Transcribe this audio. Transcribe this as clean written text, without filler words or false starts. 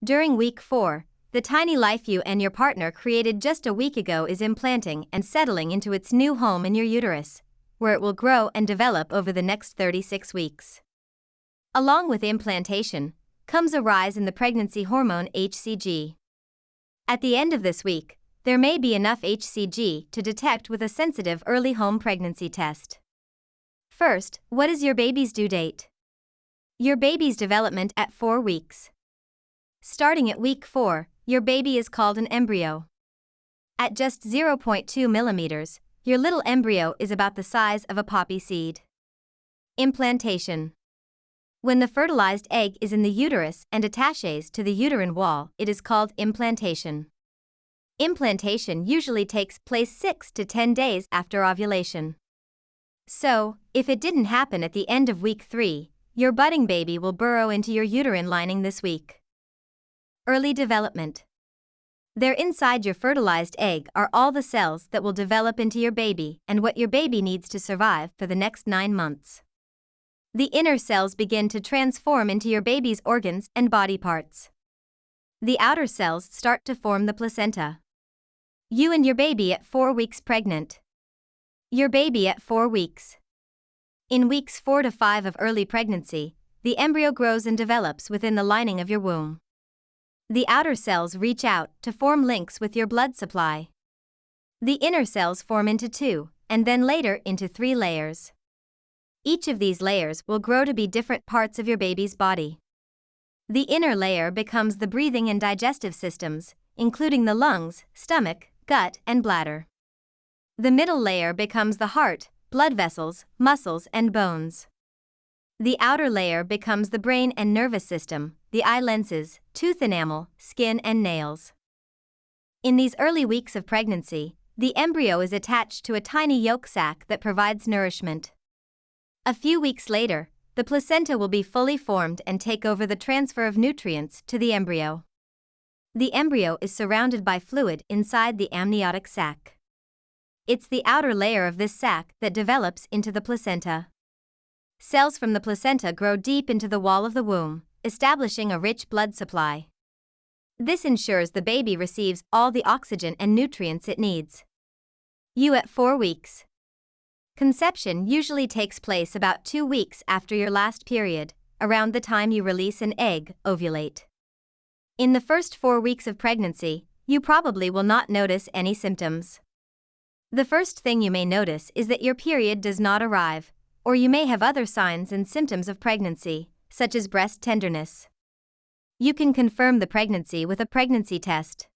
During week 4, the tiny life you and your partner created just a week ago is implanting and settling into its new home in your uterus, where it will grow and develop over the next 36 weeks. Along with implantation comes a rise in the pregnancy hormone HCG. At the end of this week, there may be enough HCG to detect with a sensitive early home pregnancy test. First, what is your baby's due date? Your baby's development at 4 weeks. Starting at week 4, your baby is called an embryo. At just 0.2 millimeters, your little embryo is about the size of a poppy seed. Implantation. When the fertilized egg is in the uterus and attaches to the uterine wall, it is called implantation. Implantation usually takes place 6 to 10 days after ovulation. So, if it didn't happen at the end of week 3, your budding baby will burrow into your uterine lining this week. Early development. There inside your fertilized egg are all the cells that will develop into your baby and what your baby needs to survive for the next 9 months. The inner cells begin to transform into your baby's organs and body parts. The outer cells start to form the placenta. You and your baby at 4 weeks pregnant. Your baby at 4 weeks. In weeks 4 to 5 of early pregnancy, the embryo grows and develops within the lining of your womb. The outer cells reach out to form links with your blood supply. The inner cells form into 2, and then later into 3 layers. Each of these layers will grow to be different parts of your baby's body. The inner layer becomes the breathing and digestive systems, including the lungs, stomach, gut, and bladder. The middle layer becomes the heart, blood vessels, muscles, and bones. The outer layer becomes the brain and nervous system, the eye lenses, tooth enamel, skin, and nails. In these early weeks of pregnancy, the embryo is attached to a tiny yolk sac that provides nourishment. A few weeks later, the placenta will be fully formed and take over the transfer of nutrients to the embryo. The embryo is surrounded by fluid inside the amniotic sac. It's the outer layer of this sac that develops into the placenta. Cells from the placenta grow deep into the wall of the womb, establishing a rich blood supply. This ensures the baby receives all the oxygen and nutrients it needs. You at 4 weeks. Conception usually takes place about 2 weeks after your last period, around the time you release an egg, ovulate. In the first 4 weeks of pregnancy, you probably will not notice any symptoms. The first thing you may notice is that your period does not arrive, or you may have other signs and symptoms of pregnancy, such as breast tenderness. You can confirm the pregnancy with a pregnancy test.